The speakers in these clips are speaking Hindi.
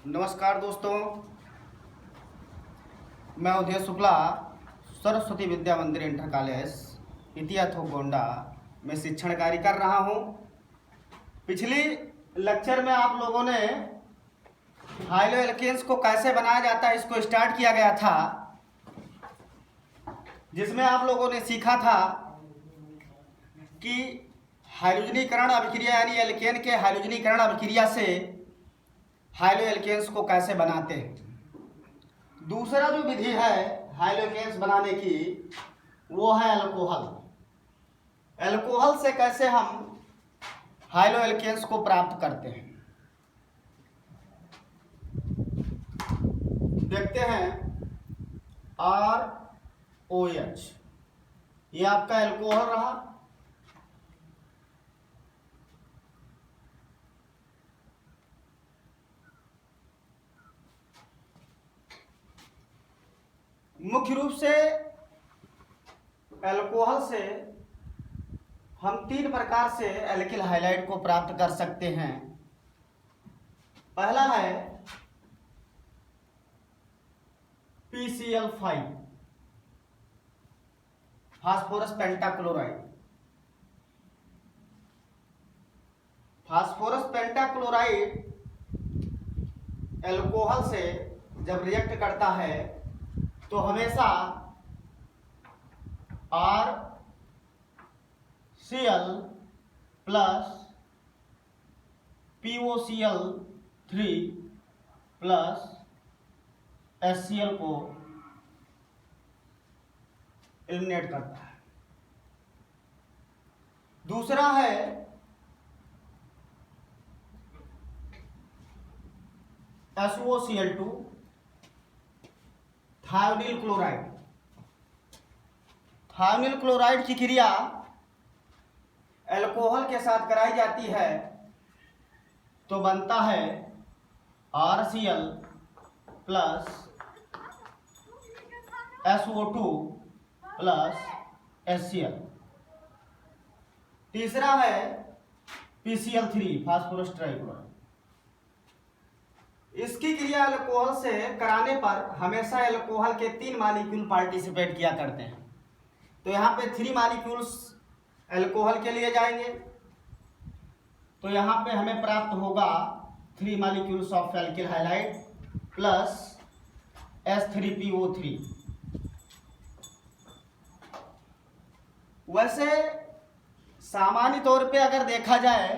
नमस्कार दोस्तों, मैं उदय शुक्ला सरस्वती विद्या मंदिर इंटर कॉलेज इतियाथो गोंडा में शिक्षण कार्य कर रहा हूं। पिछली लेक्चर में आप लोगों ने हाइलो एल्केन्स को कैसे बनाया जाता है इसको स्टार्ट किया गया था, जिसमें आप लोगों ने सीखा था कि हाइड्रोजनीकरण अभिक्रिया यानी एल्केन के हाइड्रोजनीकरण अभिक्रिया से हाइलो एल्केन्स को कैसे बनाते हैं। दूसरा जो विधि है हाइलो एल्केन्स बनाने की वो है अल्कोहल। अल्कोहल से कैसे हम हाइलो एल्केन्स को प्राप्त करते हैं, देखते हैं। ROH ये आपका अल्कोहल रहा। मुख्य रूप से अल्कोहल से हम 3 प्रकार से एल्किल हाइलाइड को प्राप्त कर सकते हैं। पहला है PCl5 phosphorus pentachloride. Phosphorus pentachloride alcohol से जब रिएक्ट करता है तो हमेशा RCl plus POCl3 plus HCl को एलिमिनेट करता है। दूसरा है SOCl2 thionyl chloride. Thionyl chloride की क्रिया अल्कोहल के साथ कराई जाती है तो बनता है RCl plus SO2 plus HCl। तीसरा है PCl3 फास्फोरस ट्राइक्लोराइड। इसकी क्रिया अल्कोहल से कराने पर हमेशा अल्कोहल के 3 मॉलिक्यूल पार्टिसिपेट किया करते हैं। तो यहाँ पे 3 मॉलिक्यूल्स अल्कोहल के लिए जाएंगे तो यहाँ पे हमें प्राप्त होगा 3 molecules of alkyl halide plus H3PO3। वैसे सामान्य तौर पे अगर देखा जाए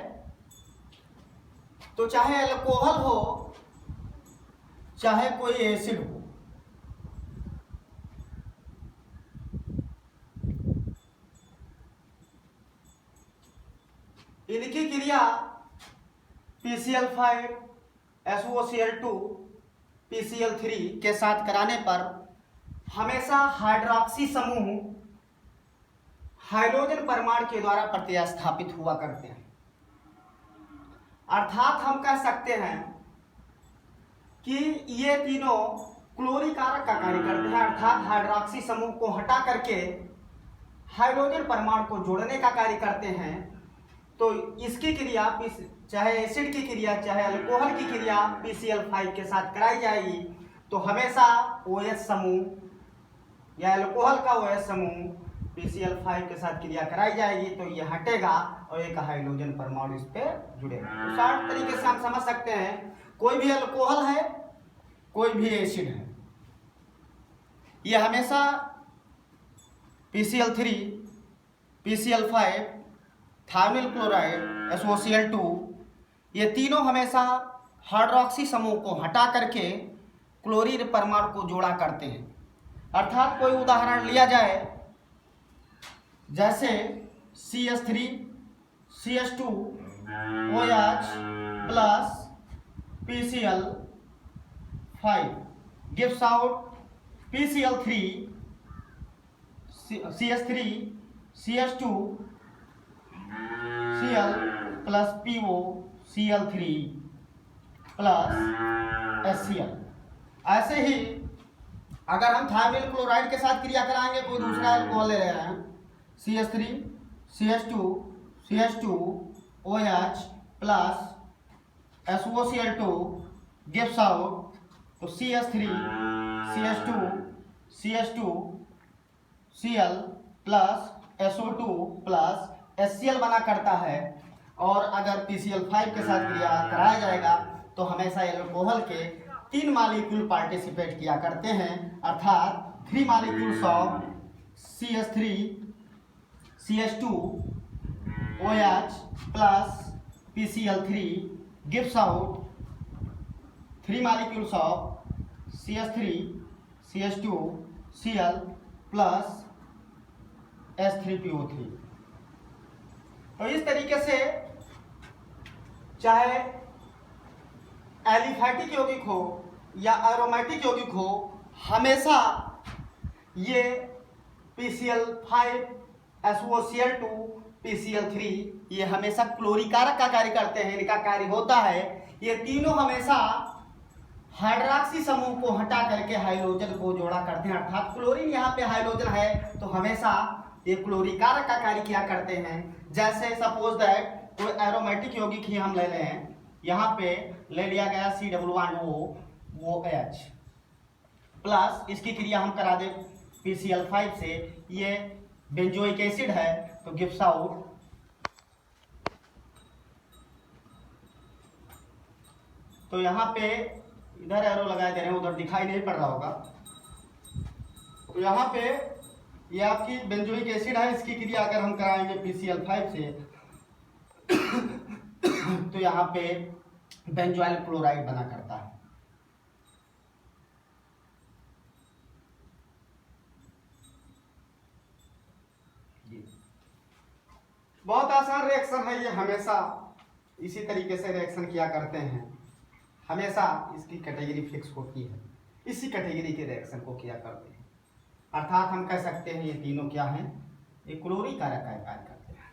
तो चाहे अल्कोहल हो चाहे कोई एसिड हो, इनकी क्रिया PCl5 SOCl2 PCl3 के साथ कराने पर हमेशा हाइड्रोक्सी समूह हाइड्रोजन परमाणु के द्वारा प्रतिस्थापित हुआ करते हैं। अर्थात हम कह सकते हैं कि ये तीनों क्लोरीकारक का कार्य करते हैं, अर्थात हाइड्रोक्सी समूह को हटा करके हाइड्रोजन परमाणु को जोड़ने का कार्य करते हैं। तो इसकी क्रिया चाहे एसिड की क्रिया चाहे अल्कोहल की क्रिया PCl5 के साथ कराई जाएगी तो हमेशा OH समूह या अल्कोहल का OH समूह PCl5 के साथ क्रिया कराई जाएगी तो ये हटेगा और एक हाइड्रोजन परमाणु इस पे जुड़ेगा। तो शार्ट तरीके से हम समझ सकते हैं कोई भी अल्कोहल है कोई भी एसिड है, ये हमेशा PCl3 PCl5 thionyl chloride SOCl2 ये तीनों हमेशा हाइड्रोक्सी समूह को हटा करके क्लोरीन परमाणु को जोड़ा करते हैं। अर्थात कोई उदाहरण लिया जाए जैसे CH3 CH2 OH plus PCl5 gives out PCl3 CH3 CH2 Cl plus PO Cl3 plus HCl। ऐसे ही अगर हम थायोनिल क्लोराइड के साथ क्रिया कराएंगे, कोई दूसरा अल्कोहल ले रहे हैं CH3 CH2 CH2 OH plus SOCl2 gives out, तो CH3 CH2 CH2 Cl plus SO2 plus HCl बना करता है। और अगर PCl5 के साथ क्रिया कराया जाएगा तो हमेशा एल्कोहल के 3 मॉलिक्यूल पार्टिसिपेट किया करते हैं, अर्थात 3 molecules of CH3 CH2 OH plus PCl3 gives out 3 molecules of CH3 CH2 Cl plus H3PO3। तो इस तरीके से चाहे एलिफैटिक यौगिक हो या एरोमेटिक यौगिक हो, हमेशा ये PCl5 SOCl2 PCl3 ये हमेशा क्लोरीकारक का कार्य करते हैं। इनका कार्य होता है ये तीनों हमेशा हाइड्रॉक्सी समूह को हटा करके हाइड्रोजन को जोड़ा करते हैं, अर्थात क्लोरीन यहाँ पे हाइड्रोजन है तो हमेशा ये क्लोरीकारक का कार्य किया करते हैं। जैसे सपोज दैट कोई एरोमेटिक यौगिक ही हम ले लें, यहाँ पे ले लिया गया C+O OH प्लस इसकी क्रिया हम करा दे PCl5 से, ये बेंजोइक एसिड है तो गिव्स आउट तो यहाँ पे इधर एरो लगाए दे रहे हैं, उधर दिखाई नहीं पड़ रहा होगा। तो यहाँ पे ये आपकी बेंजोइक एसिड है, इसकी क्रिया अगर हम कराएंगे PCl5 से तो यहाँ पे बेंजोइल क्लोराइड बना करता है। बहुत आसान रिएक्शन है ये, हमेशा इसी तरीके से रिएक्शन किया करते हैं, हमेशा इसकी कैटेगरी फिक्स होती है, इसी कैटेगरी के रिएक्शन को किया करते हैं, अर्थात हम कह सकते हैं ये तीनों क्या हैं, ये क्लोरीकारक का कार्य करते हैं।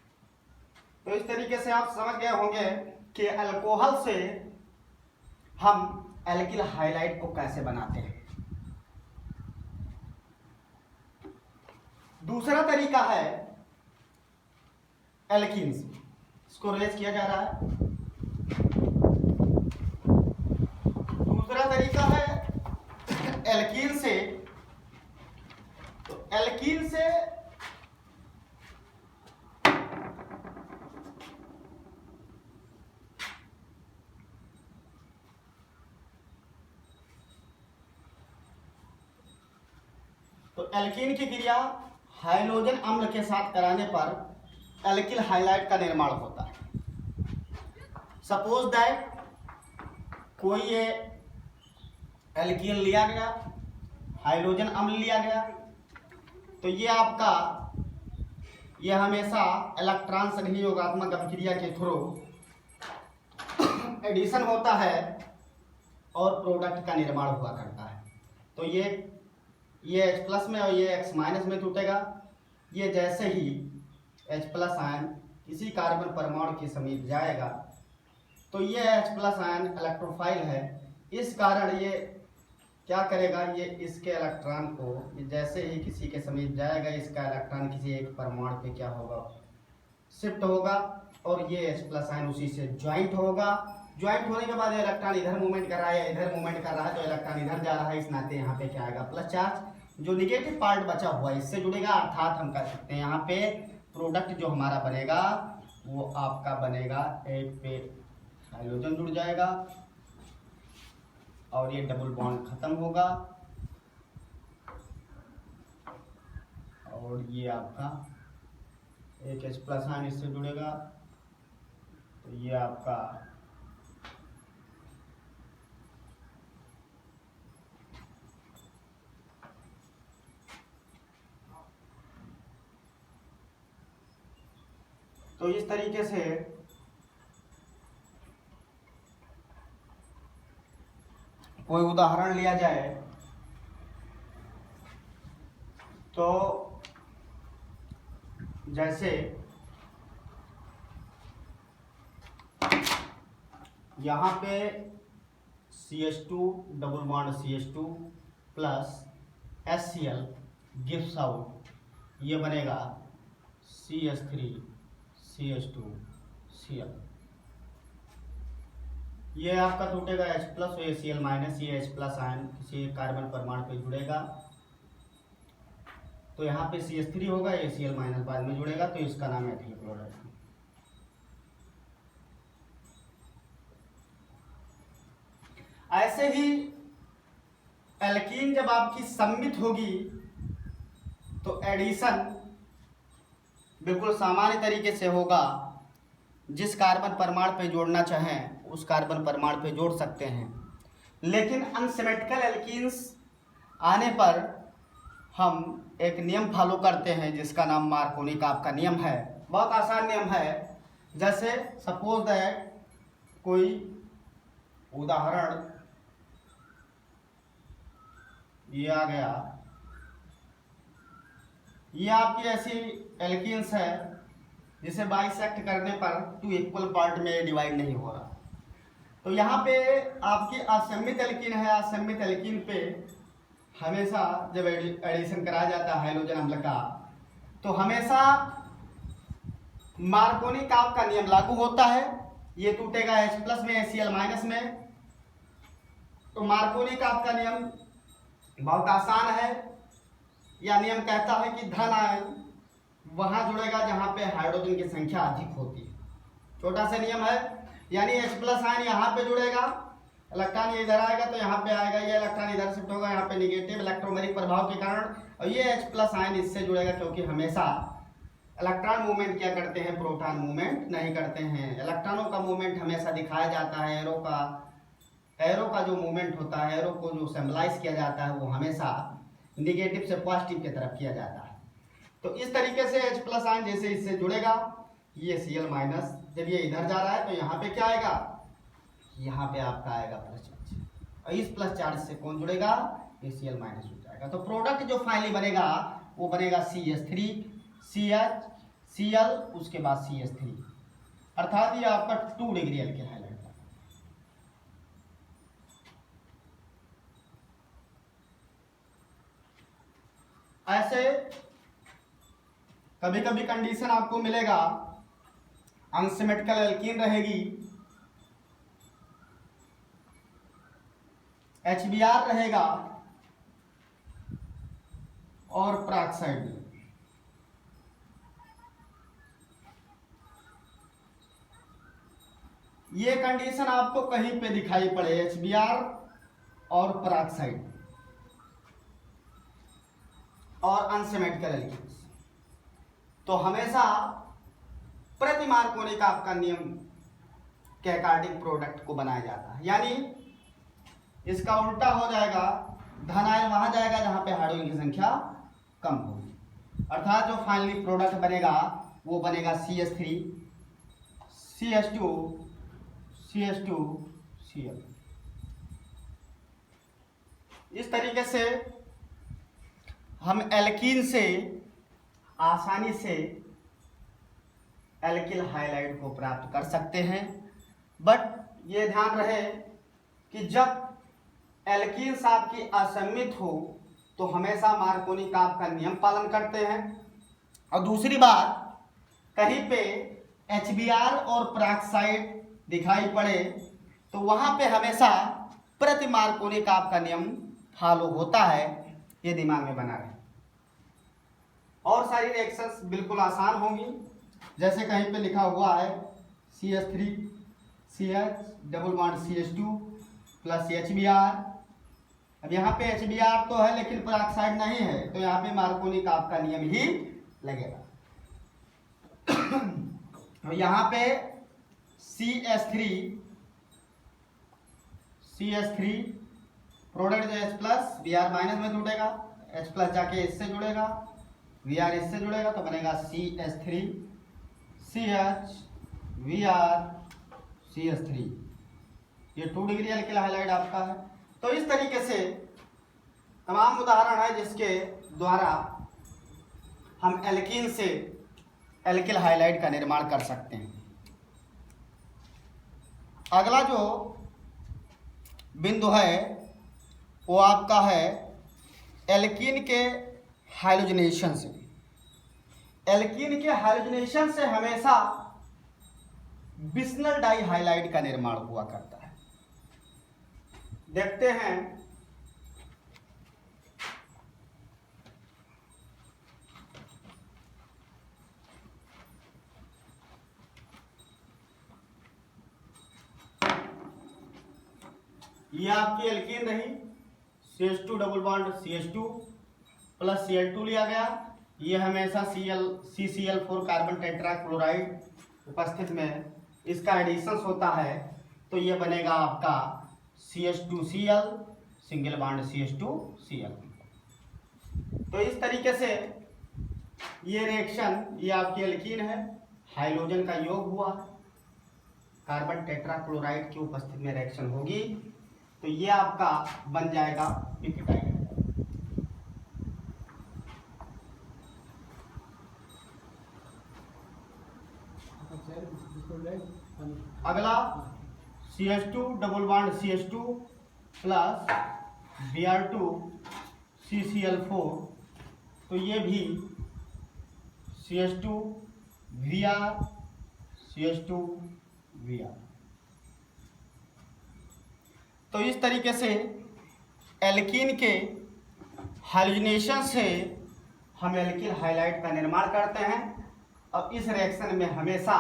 तो इस तरीके से आप समझ गए होंगे कि अल्कोहल से हम एल्किल हाइलाइड को कैसे बनाते हैं। दूसरा तरीका है एल्कीन से, इसको रिलेट किया जा रहा है। दूसरा तरीका है एल्कीन से, तो एल्कीन से एल्कीन की क्रिया हाइड्रोजन अम्ल के साथ कराने पर एल्किल हाइलाइड का निर्माण होता है। सपोज दैट कोई ये एल्कीन लिया गया, हाइड्रोजन अम्ल लिया गया, तो ये आपका ये हमेशा इलेक्ट्रॉन संयोगात्मक अभिक्रिया के थ्रू एडिशन होता है और प्रोडक्ट का निर्माण हुआ करता है। तो ये H प्लस में और ये X माइनस में टूटेगा। ये जैसे ही H प्लस आयन किसी कार्बन परमाणु के समीप जाएगा तो ये H प्लस आयन इलेक्ट्रोफाइल है, इस कारण ये क्या करेगा, ये इसके इलेक्ट्रॉन को जैसे ही किसी के समीप जाएगा इसका इलेक्ट्रॉन किसी एक परमाणु पे क्या होगा, शिफ्ट होगा और ये H प्लस आयन उसी से ज्वाइंट होगा। ज्वाइंट होने के बाद इलेक्ट्रॉन इधर मूवमेंट कर रहा है, इधर मूवमेंट कर रहा है, तो इलेक्ट्रॉन इधर जा रहा है, इस नाते यहाँ पे क्या आएगा, प्लस चार्ज। जो निगेटिव पार्ट बचा हुआ है इससे जुड़ेगा, अर्थात हम कह सकते हैं यहाँ पे प्रोडक्ट जो हमारा बनेगा वो आपका बनेगा, एक पे हाइड्रोजन जुड़ जाएगा और ये डबल बॉन्ड खत्म होगा और ये आपका एक H प्लस आयन इससे जुड़ेगा, तो ये आपका तो इस तरीके से कोई उदाहरण लिया जाए तो जैसे यहाँ पे CH2 double bond CH2 plus HCl gives out, ये बनेगा CH3 CH2 Cl। ये आपका टूटेगा H प्लस और ACl माइनस, ये H प्लस आयन किसी कार्बन परमाणु पे जुड़ेगा तो यहाँ पे CH3 होगा, ACl माइनस बाद में जुड़ेगा तो इसका नाम है एथिल क्लोराइड। ऐसे ही एल्कीन जब आपकी सम्मित होगी तो एडिशन बिल्कुल सामान्य तरीके से होगा। जिस कार्बन परमाणु पे जोड़ना चाहें उस कार्बन परमाणु पे जोड़ सकते हैं, लेकिन अनसिमेट्रिकल एल्कीन्स आने पर हम एक नियम फॉलो करते हैं जिसका नाम मार्कोनी का आपका नियम है। बहुत आसान नियम है। जैसे सपोज दैट कोई उदाहरण ये आ गया, ये आपकी ऐसी एल्कीन्स है जिसे बाइसेक्ट करने पर 2 इक्वल पार्ट में डिवाइड नहीं हो रहा। तो यहाँ पे आपकी असम्मित एल्कीन है, असम्मित एल्कीन पे हमेशा जब एडिशन कराया जाता है हाइड्रोजन अम्ल का तो हमेशा मार्कोनी का आपका नियम लागू होता है। ये टूटेगा H प्लस में, ACl माइनस में। तो मार्कोनी का आपका नियम बहुत आसान है। यह नियम कहता है कि धन आयन वहां जुड़ेगा जहां पे हाइड्रोजन की संख्या अधिक होती है। छोटा सा नियम है, यानी H प्लस आयन यहाँ पे जुड़ेगा, इलेक्ट्रॉन ये इधर आएगा तो यहाँ पे आएगा, ये इलेक्ट्रॉन इधर शिफ्ट होगा, यहाँ पे निगेटिव इलेक्ट्रोमैग्नेटिक प्रभाव के कारण, और ये H प्लस आयन इससे जुड़ेगा क्योंकि हमेशा इलेक्ट्रॉन मूवमेंट क्या करते हैं, प्रोटॉन मूवमेंट नहीं करते हैं। इलेक्ट्रॉनों का मूवमेंट हमेशा दिखाया जाता है, एरो का जो मूवमेंट होता है, एरो को जो सिंबलाइज किया जाता है वो हमेशा निगेटिव से पॉजिटिव की तरफ किया जाता है। तो इस तरीके से H प्लस आयन जैसे इससे जुड़ेगा, ये Cl माइनस जब ये इधर जा रहा है तो यहाँ पे क्या आएगा, यहाँ पे आपका आएगा प्लस चार्ज, और इस प्लस चार्ज से कौन जुड़ेगा, ये Cl माइनस हो जाएगा। तो प्रोडक्ट जो फाइनली बनेगा वो बनेगा CH3 CH Cl उसके बाद CH3, अर्थात ये आपका 2 डिग्री एल्केन हाइलाइट। ऐसे कभी कभी कंडीशन आपको मिलेगा, अनसिमेट्रिकल एल्कीन रहेगी, HBr रहेगा और पेरोक्साइड। ये कंडीशन आपको कहीं पे दिखाई पड़े, HBr और पेरोक्साइड और अनसिमेट्रिकल एल्कीन्स, तो हमेशा प्रति मार्कोनी का आपका नियम के अकॉर्डिंग प्रोडक्ट को बनाया जाता है। यानी इसका उल्टा हो जाएगा, धन आयन वहां जाएगा जहां पे हाइड्रोजन की संख्या कम होगी, अर्थात जो फाइनली प्रोडक्ट बनेगा वो बनेगा CH3 CH2 CH2 Cl। इस तरीके से हम एल्कीन से आसानी से एल्किल हाइलाइड को प्राप्त कर सकते हैं। बट ये ध्यान रहे कि जब एल्कीन्स आपकी असम्मित हो तो हमेशा मार्कोनी का आपका नियम पालन करते हैं। और दूसरी बात, कहीं पे HBr और पेरोक्साइड दिखाई पड़े तो वहां पे हमेशा प्रति मार्कोनी का आपका नियम फॉलो होता है, ये दिमाग में बना रहे। और सारी रिएक्शंस बिल्कुल आसान होंगी, जैसे कहीं पे लिखा हुआ है CH3 CH double bond CH2 plus HBr। अब यहाँ पे HBr तो है लेकिन पेरोक्साइड नहीं है, तो यहाँ पे मार्कोनी का आपका नियम ही लगेगा। और यहाँ पे CH3 प्रोडक्ट जो H प्लस Br माइनस में जुड़ेगा, H प्लस जाके इससे जुड़ेगा, Br इससे जुड़ेगा तो बनेगा CH3 CH Br CH3। ये 2 डिग्री एल्किल हाइलाइड आपका है। तो इस तरीके से तमाम उदाहरण है जिसके द्वारा हम एल्कीन से एल्किल हाइलाइड का निर्माण कर सकते हैं। अगला जो बिंदु है वो आपका है एल्कीन के हाइलोजनेशन से। एल्कीन के हाइलोजनेशन से हमेशा बिस्नल डाई हाइलाइड का निर्माण हुआ करता है। देखते हैं ये आपकी एल्कीन रही, CH2 double bond CH2 plus Cl2 लिया गया। ये हमेशा CCl4 कार्बन टेट्राक्लोराइड उपस्थित में इसका एडिशन होता है, तो ये बनेगा आपका CH2Cl सिंगल बॉन्ड CH2Cl। तो इस तरीके से ये रिएक्शन, ये आपकी एल्कीन है, हाइड्रोजन का योग हुआ, कार्बन टेट्राक्लोराइड की उपस्थिति में रिएक्शन होगी, तो ये आपका बन जाएगा पिक डाइहाइड्राइड। अगला CH2 double bond CH2 plus Br2 CCl4, तो ये भी CH2 Vr CH2 Vr। तो इस तरीके से एल्कीन के हाइड्रोजनेशन से हम एल्किल हाइलाइड का निर्माण करते हैं, और इस रिएक्शन में हमेशा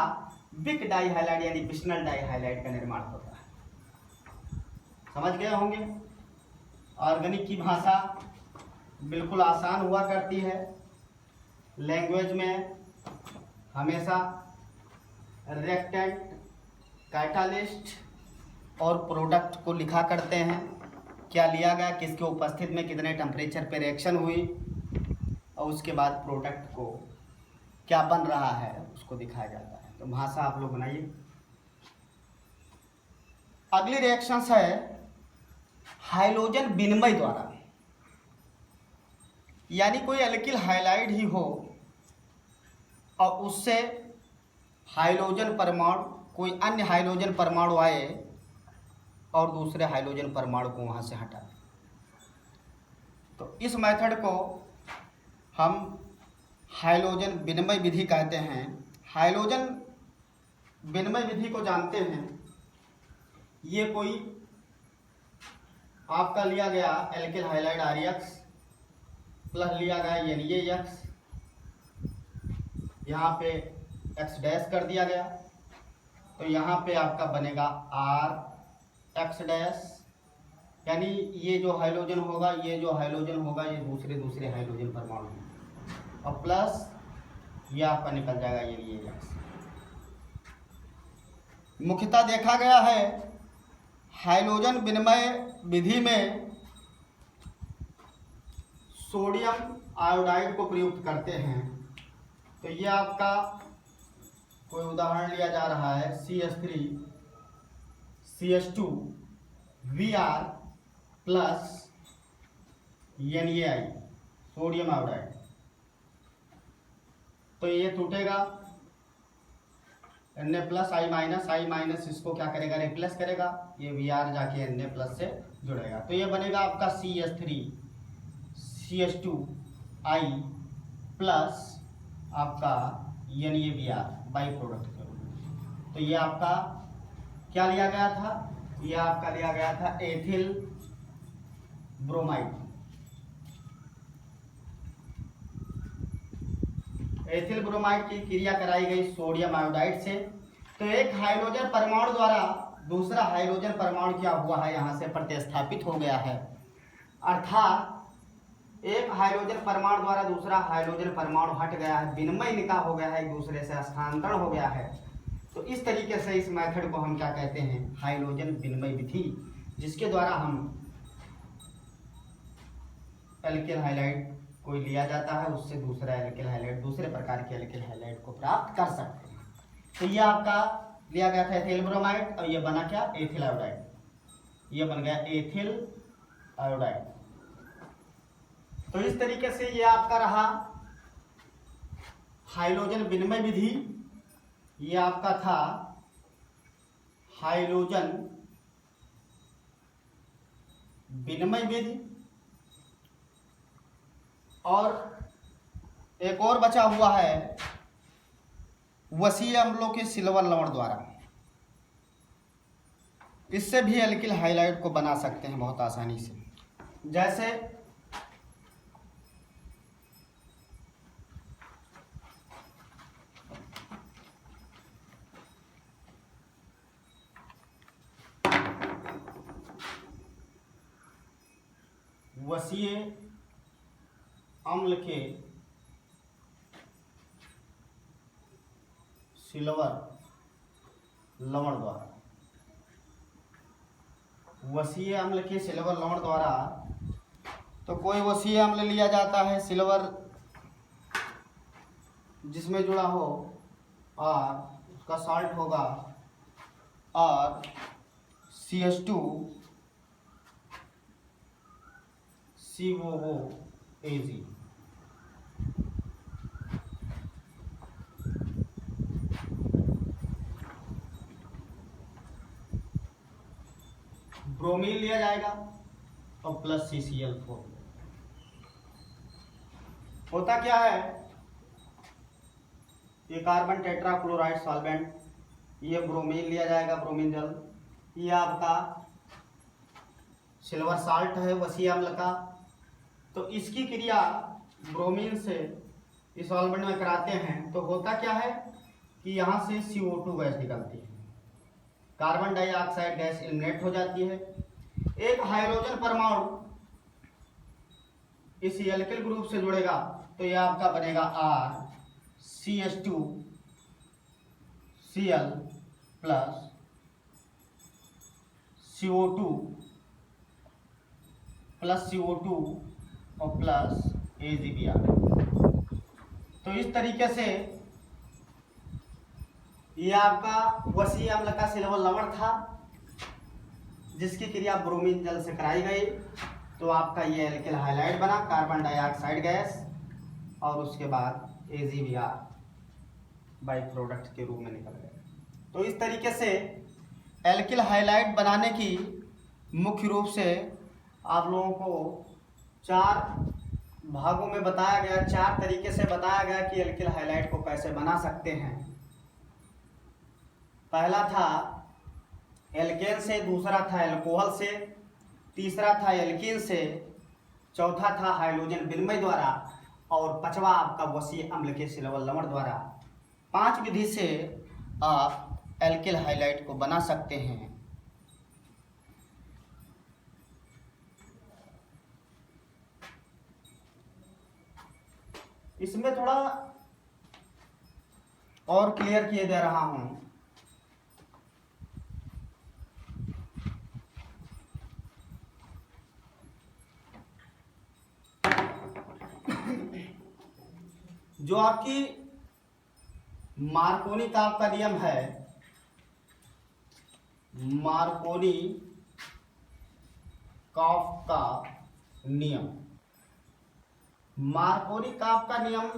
बिक डाइहाइलाइड यानी विशनल डाइहाइलाइड का निर्माण होता है। समझ गए होंगे। ऑर्गेनिक की भाषा बिल्कुल आसान हुआ करती है। लैंग्वेज में हमेशा रिएक्टेंट, कैटालिस्ट और प्रोडक्ट को लिखा करते हैं, क्या लिया गया, किसके उपस्थिति में कितने टेम्परेचर पे रिएक्शन हुई, और उसके बाद प्रोडक्ट को क्या बन रहा है उसको दिखाया जाता है। तो भाषा आप लोग बनाइए। अगली रिएक्शन है हाइड्रोजन विनिमय द्वारा, यानी कोई एल्किल हाइलाइड ही हो और उससे हाइड्रोजन परमाणु, कोई अन्य हाइड्रोजन परमाणु आए और दूसरे हाइड्रोजन परमाणु को वहाँ से हटा दें। तो इस मेथड को हम हाइड्रोजन विनिमय विधि कहते हैं। हाइड्रोजन विनिमय विधि को जानते हैं, ये कोई आपका लिया गया एल्किल हाइलाइड RX प्लस लिया गया NaX, यहाँ पे X डैश कर दिया गया, तो यहाँ पे आपका बनेगा RX डैश, यानी ये जो हाइड्रोजन होगा, ये जो हाइड्रोजन होगा, ये दूसरे हाइड्रोजन परमाणु, और प्लस ये आपका निकल जाएगा NaX। मुख्यतः देखा गया है हाइड्रोजन विनिमय विधि में सोडियम आयोडाइड को प्रयुक्त करते हैं। तो ये आपका कोई उदाहरण लिया जा रहा है CH3 CH2 Vr plus NaI sodium iodide, तो ये टूटेगा Na प्लस I माइनस इसको क्या करेगा, रिप्लेस करेगा, ये Vr जाके Na प्लस से जुड़ेगा, तो ये बनेगा आपका CH3 CH2 I प्लस आपका NaBr बाई प्रोडक्ट करो। तो ये आपका क्या लिया गया था, ये आपका लिया गया था एथिल ब्रोमाइड। एथिल ब्रोमाइड की क्रिया कराई गई सोडियम आयोडाइड से। तो एक हाइड्रोजन परमाणु द्वारा दूसरा हाइड्रोजन परमाणु क्या हुआ है, यहाँ से प्रतिस्थापित हो गया है, अर्थात एक हाइड्रोजन परमाणु द्वारा दूसरा हाइड्रोजन परमाणु हट गया है, विनिमय निकाह हो गया है, एक दूसरे से स्थानांतरण हो गया है। तो इस तरीके से इस मेथड को हम क्या कहते हैं, हाइड्रोजन विनिमय विधि, जिसके द्वारा हम एल्किल हाइलाइड कोई लिया जाता है, उससे दूसरा एल्किल हाइलाइड, दूसरे प्रकार के एल्किल हाइलाइड को प्राप्त कर सकते हैं। तो ये आपका लिया गया था एथिल ब्रोमाइड, और ये बना क्या, एथिल आयोडाइड, ये बन गया एथिल आयोडाइड। तो इस तरीके से ये आपका रहा हाइड्रोजन विनिमय विधि, ये आपका था हाइड्रोजन विनिमय विधि। और एक और बचा हुआ है वसीय अम्लों के सिल्वर लवण द्वारा। इससे भी एल्किल हाइलाइड को बना सकते हैं बहुत आसानी से। जैसे वसीय अम्ल के सिल्वर लवण द्वारा, वसीय अम्ल के सिल्वर लवण द्वारा, तो कोई वसीय अम्ल लिया जाता है सिल्वर जिसमें जुड़ा हो और उसका साल्ट होगा और CH2 COOAG, ब्रोमीन लिया जाएगा और प्लस CCl4। होता क्या है, ये कार्बन टेट्राक्लोराइड सॉल्वेंट, ये ब्रोमीन लिया जाएगा, ब्रोमीन जल, ये आपका सिल्वर साल्ट है वसीय अम्ल का, तो इसकी क्रिया ब्रोमीन से इस सॉल्वेंट में कराते हैं तो होता क्या है कि यहाँ से CO2 गैस निकलती है, कार्बन डाइऑक्साइड गैस एलिमिनेट हो जाती है। एक हाइड्रोजन परमाणु इस एल्किल ग्रुप से जुड़ेगा तो यह आपका बनेगा RCH2Cl plus CO2 plus CO2 और प्लस AgBr। तो इस तरीके से ये आपका वसीय अम्ल का सिल्वर लवण था जिसकी क्रिया ब्रोमीन जल से कराई गई, तो आपका ये एल्किल हाइलाइड बना, कार्बन डाइऑक्साइड गैस और उसके बाद AgBr बाई प्रोडक्ट के रूप में निकल गए। तो इस तरीके से एल्किल हाइलाइड बनाने की मुख्य रूप से आप लोगों को 4 भागों में बताया गया, 4 तरीके से बताया गया कि एल्किल हाइलाइड को कैसे बना सकते हैं। पहला था एल्केन से, दूसरा था एल्कोहल से, तीसरा था एल्कीन से, चौथा था हाइड्रोजन विनिमय द्वारा और पांचवा आपका वसीय अम्ल के सिल्वर लवण द्वारा। 5 विधि से आप एल्किल हाइलाइड को बना सकते हैं। इसमें थोड़ा और क्लियर किए दे रहा हूं। जो आपकी मार्कोनी का आपका नियम है, मार्कोनी काफ का नियम, मार्कोनी काफ का नियम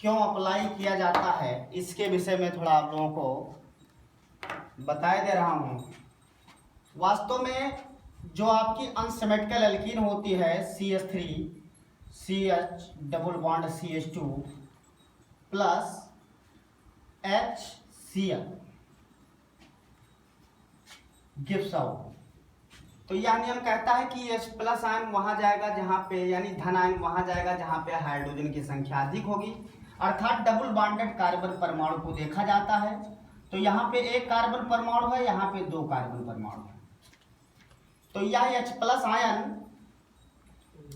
क्यों अप्लाई किया जाता है इसके विषय में थोड़ा आप लोगों को बताए दे रहा हूं। वास्तव में जो आपकी अनसिमेट्रिकल एल्कीन होती है CH3 CH double bond CH2 plus HCl gives out, तो यह नियम कहता है कि H प्लस आयन वहां जाएगा जहां पे, यानी धन आयन वहां जाएगा जहां पे हाइड्रोजन की संख्या अधिक होगी, अर्थात डबल बॉन्डेड कार्बन परमाणु को देखा जाता है। तो यहाँ पे एक कार्बन परमाणु है, यहाँ पे 2 कार्बन परमाणु है, तो यह H प्लस आयन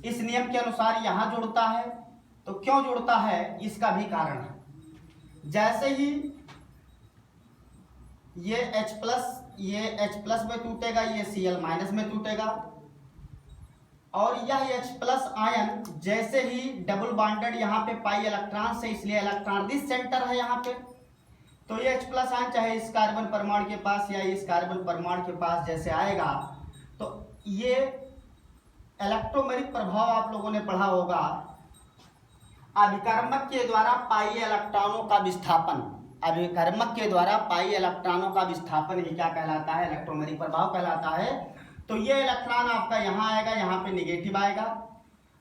इस नियम के अनुसार यहां जुड़ता है। तो क्यों जुड़ता है इसका भी कारण है। जैसे ही ये H प्लस में टूटेगा, ये Cl माइनस में टूटेगा, और यह H प्लस आयन जैसे ही डबल बॉन्डेड यहाँ पे पाई इलेक्ट्रॉन से, इसलिए इलेक्ट्रॉन दिस सेंटर है यहाँ पे, तो ये H प्लस आयन चाहे इस कार्बन परमाणु के पास या इस कार्बन परमाणु के पास जैसे आएगा, तो ये इलेक्ट्रोमेरिक प्रभाव आप लोगों ने पढ़ा होगा, अभिकर्मक के द्वारा पाई इलेक्ट्रॉनों का विस्थापन, अभिकर्मक के द्वारा पाई इलेक्ट्रॉनों का विस्थापन ही क्या कहलाता है, इलेक्ट्रोमेरिक प्रभाव कहलाता है। तो ये इलेक्ट्रॉन आपका यहाँ आएगा, यहाँ पे निगेटिव आएगा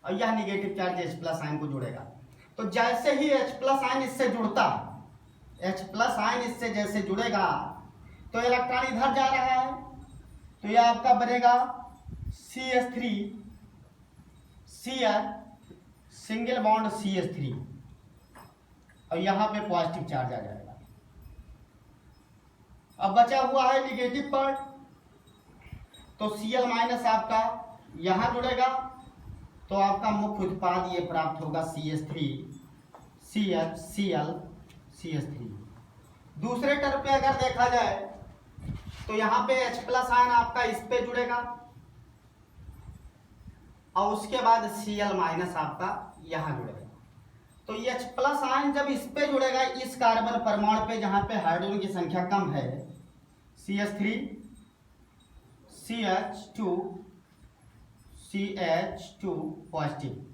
और यह negative charge H plus ion को जुड़ेगा। तो जैसे ही H प्लस आयन इससे जुड़ता, H प्लस आयन इससे जैसे जुड़ेगा, तो इलेक्ट्रॉन इधर जा रहा है, तो यह आपका बनेगा CH3 Cl single bond CH3 और यहां पे पॉजिटिव चार्ज आ जाएगा। अब बचा हुआ है निगेटिव पार्ट, तो Cl माइनस आपका यहां जुड़ेगा, तो आपका मुख्य उत्पाद ये प्राप्त होगा CH3 CH Cl CH3। दूसरे टर्म पे अगर देखा जाए तो यहाँ पे H प्लस आयन आपका इस पे जुड़ेगा और उसके बाद Cl माइनस आपका यहाँ जुड़ेगा। तो ये H प्लस आयन जब इस पे जुड़ेगा, इस कार्बन परमाणु पे जहाँ पे हाइड्रोजन की संख्या कम है, CH3 CH2 CH2 पॉजिटिव,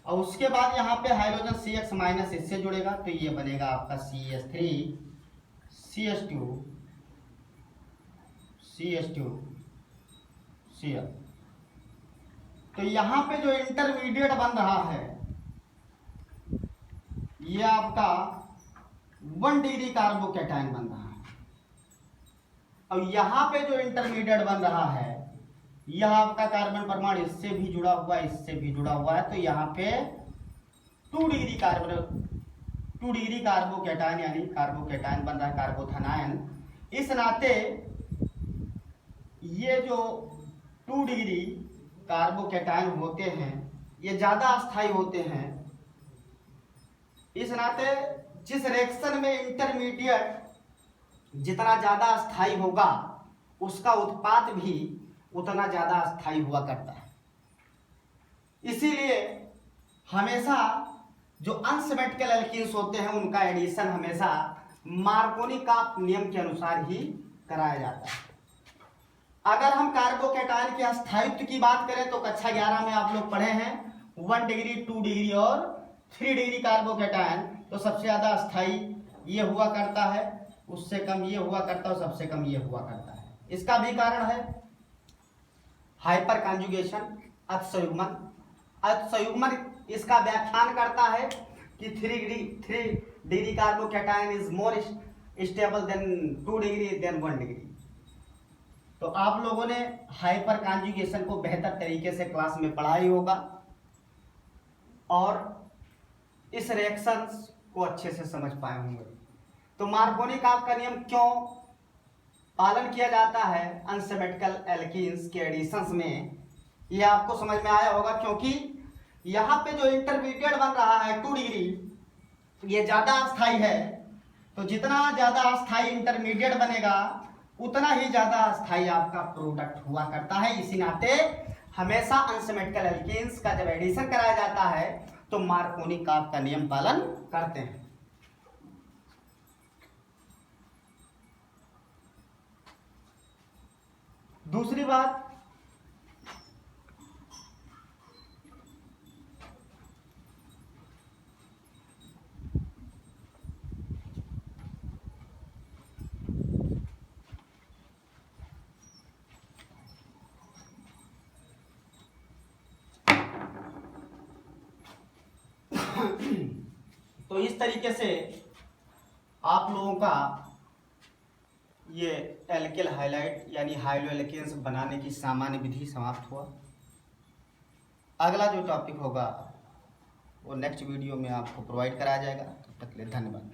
और उसके बाद यहाँ पे हाइड्रोजन CX माइनस इससे जुड़ेगा, तो ये बनेगा आपका CH3 CH2 CH2 Cl। तो यहाँ पे जो इंटरमीडिएट बन रहा है ये आपका 1 डिग्री कार्बोकैटायन बन रहा है, और यहाँ पे जो इंटरमीडिएट बन रहा है यह आपका कार्बन परमाणु इससे भी जुड़ा हुआ है, इससे भी जुड़ा हुआ है, तो यहाँ पे 2 डिग्री कार्बोकैटायन यानी कार्बोकैटायन बन रहा है, कार्बोथेनायन। इस नाते ये जो 2 डिग्री कार्बोकैटायन होते हैं ये ज्यादा अस्थायी होते हैं। इस नाते जिस रिएक्शन में इंटरमीडिएट जितना ज्यादा अस्थायी होगा उसका उत्पाद भी उतना ज्यादा अस्थायी हुआ करता है। इसीलिए हमेशा जो अनसिमेट्रिकल एल्कीन्स होते हैं उनका एडिशन हमेशा मार्कोनी का नियम के अनुसार ही कराया जाता है। अगर हम कार्बोकैटायन के अस्थायित्व की बात करें तो कक्षा 11 में आप लोग पढ़े हैं 1 डिग्री 2 डिग्री और 3 डिग्री कार्बोकैटायन, तो सबसे ज्यादा अस्थायी ये हुआ करता है, उससे कम ये हुआ करता है, सबसे कम ये हुआ करता है। इसका भी कारण है हाइपर कॉन्जुगेशन, अतिसंयुग्मन। अतिसंयुग्मन इसका व्याख्यान करता है कि 3 degree carbocation is more stable than 2 degree than 1 degree. तो आप लोगों ने हाइपर कॉन्जुगेशन को बेहतर तरीके से क्लास में पढ़ा ही होगा और इस रिएक्शंस को अच्छे से समझ पाए होंगे। तो मार्कोनी का नियम क्यों पालन किया जाता है अनसिमेट्रिकल एल्कीन्स के एडिशंस में, यह आपको समझ में आया होगा, क्योंकि यहाँ पे जो इंटरमीडिएट बन रहा है 2 डिग्री ये ज्यादा अस्थायी है, तो जितना ज्यादा अस्थायी इंटरमीडिएट बनेगा उतना ही ज्यादा अस्थायी आपका प्रोडक्ट हुआ करता है। इसी नाते हमेशा अनसिमेट्रिकल एल्कीन्स का जब एडिशन कराया जाता है तो मार्कोनी का नियम पालन करते हैं। दूसरी बात, तो इस तरीके से आप लोगों का ये एल्किल हाइलाइट यानी हाइड्रोएल्केन्स बनाने की सामान्य विधि समाप्त हुआ। अगला जो टॉपिक होगा वो नेक्स्ट वीडियो में आपको प्रोवाइड कराया जाएगा। तब तक के लिए धन्यवाद।